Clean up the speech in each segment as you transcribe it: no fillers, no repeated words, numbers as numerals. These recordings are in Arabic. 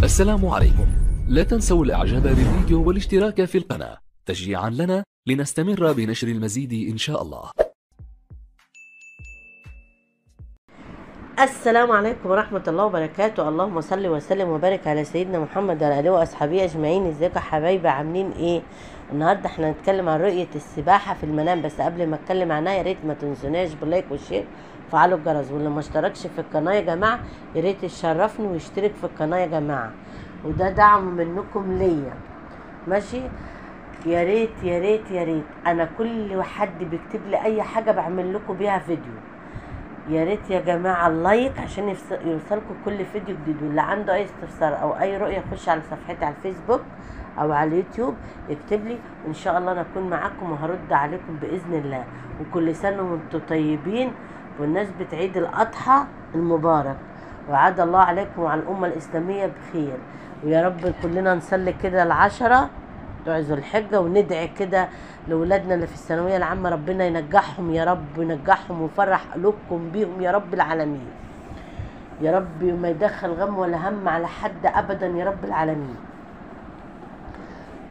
السلام عليكم. لا تنسوا الاعجاب بالفيديو والاشتراك في القناة تشجيعا لنا لنستمر بنشر المزيد ان شاء الله. السلام عليكم ورحمة الله وبركاته. اللهم صل وسلم وبارك على سيدنا محمد وعلى آله وأصحابه أجمعين. ازيكم يا حبايبي، عاملين ايه؟ النهارده احنا هنتكلم عن رؤية السباحة في المنام، بس قبل ما اتكلم عنها يا ريت ما تنسوناش باللايك والشير وفعلوا الجرس، واللي ما اشتركش في القناة يا جماعة يا ريت يشرفني ويشترك في القناة يا جماعة، وده دعم منكم ليا، ماشي؟ يا ريت يا ريت يا ريت. انا كل حد بيكتب لي اي حاجة بعمل لكم بيها فيديو، يا ريت يا جماعه اللايك عشان يوصلكم كل فيديو جديد. واللي عنده اي استفسار او اي رؤيه يخش على صفحتي على الفيسبوك او على اليوتيوب يكتب لي، وان شاء الله انا اكون معاكم وهرد عليكم باذن الله. وكل سنه وانتم طيبين بمناسبه عيد الاضحى المبارك، وعاد الله عليكم وعلى الامه الاسلاميه بخير. ويا رب كلنا نصلي كده العشرة بتوع ذو الحجة، وندعي كده لولادنا اللي في الثانوية العامة ربنا ينجحهم يا رب، ينجحهم ويفرح قلوبكم بيهم يا رب العالمين، يا رب ما يدخل غم ولا هم على حد ابدا يا رب العالمين.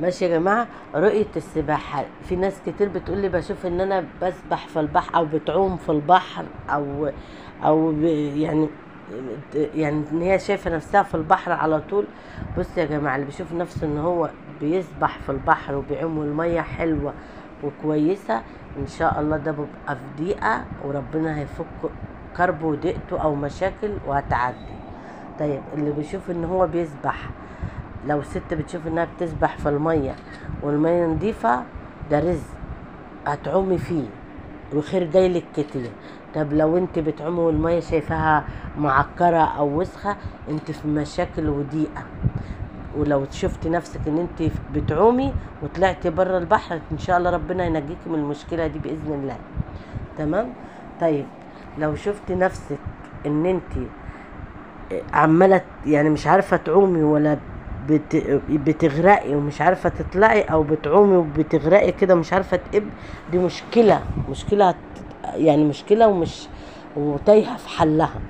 ماشي يا جماعة. رؤية السباحة، في ناس كتير بتقول لي بشوف ان انا بسبح في البحر او بتعوم في البحر او يعني ان هي شايفه نفسها في البحر على طول. بص يا جماعه، اللي بيشوف نفسه ان هو بيسبح في البحر وبيعوم والميه حلوه وكويسه ان شاء الله ده بيبقى في دقيقه وربنا هيفك كربه وضيقته او مشاكل وهتعدي. طيب اللي بيشوف ان هو بيسبح، لو ست بتشوف انها بتسبح في الميه والميه نضيفه ده رزق هتعومي فيه وخير جايلك كتير. طب لو انت بتعومي والميه شايفاها معكره او وسخه انت في مشاكل وضيقه. ولو شفتي نفسك ان انت بتعومي وطلعتي بره البحر ان شاء الله ربنا ينجيكي من المشكله دي باذن الله. تمام. طيب لو شفتي نفسك ان انت عماله يعني مش عارفه تعومي ولا بتغرقي ومش عارفه تطلعي، او بتعومي وبتغرقي كده مش عارفه تقب، دي مشكله يعني مشكله ومش وتايهه في حلها.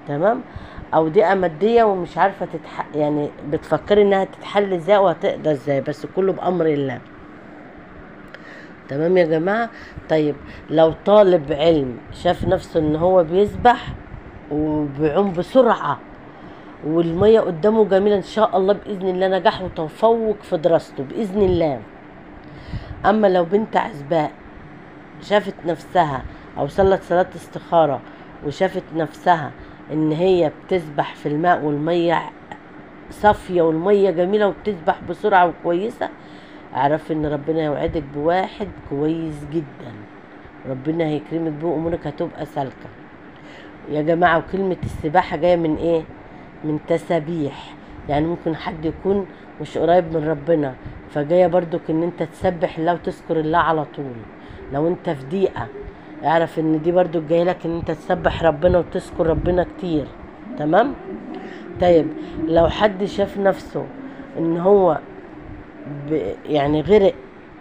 تمام. او ضيقه ماديه ومش عارفه يعني بتفكري انها تتحل ازاي وهتقدر ازاي، بس كله بامر الله. تمام يا جماعه. طيب لو طالب علم شاف نفسه ان هو بيسبح وبيعوم بسرعه والميه قدامه جميله ان شاء الله باذن الله نجاح وتفوق في دراسته باذن الله. اما لو بنت عزباء شافت نفسها او صلت صلاة استخارة وشافت نفسها ان هي بتسبح في الماء والمية صافية والمية جميلة وبتسبح بسرعة وكويسة، اعرف ان ربنا يوعدك بواحد كويس جدا، ربنا هيكرمك بيه وامورك هتبقى سالكة يا جماعة. وكلمة السباحة جاية من ايه؟ من تسابيح، يعني ممكن حد يكون مش قريب من ربنا فجاية برضك ان انت تسبح الله وتذكر الله على طول. لو انت في ضيقه اعرف ان دي برضو جاي لك ان انت تسبح ربنا وتذكر ربنا كتير. تمام. طيب لو حد شاف نفسه ان هو يعني غرق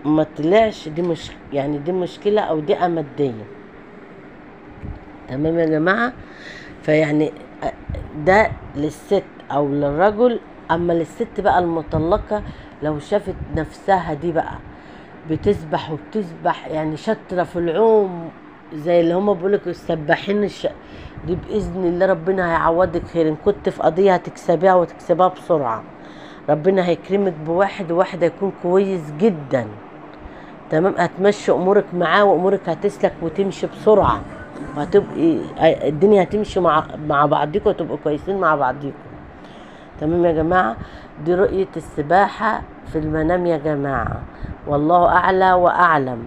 ما طلعش، دي مشكله او ضيقه ماديه. تمام يا جماعه. فيعني ده للست او للرجل. اما للست بقى المطلقه لو شافت نفسها دي بقى بتسبح وبتسبح يعني شاطره في العوم زي اللي هما بيقولك السباحين دي باذن الله ربنا هيعوضك خير. ان كنت في قضيه هتكسبيها وتكسبها بسرعه، ربنا هيكرمك بواحد وواحد هيكون كويس جدا. تمام. هتمشي امورك معاه وامورك هتسلك وتمشي بسرعه وهتبقي الدنيا هتمشي مع بعضيكم وتبقوا كويسين مع بعضيكم. تمام يا جماعه. دي رؤيه السباحه في المنام يا جماعه، والله اعلى واعلم.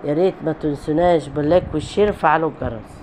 يا ريت ما تنسوناش باللايك والشير وفعلوا الجرس.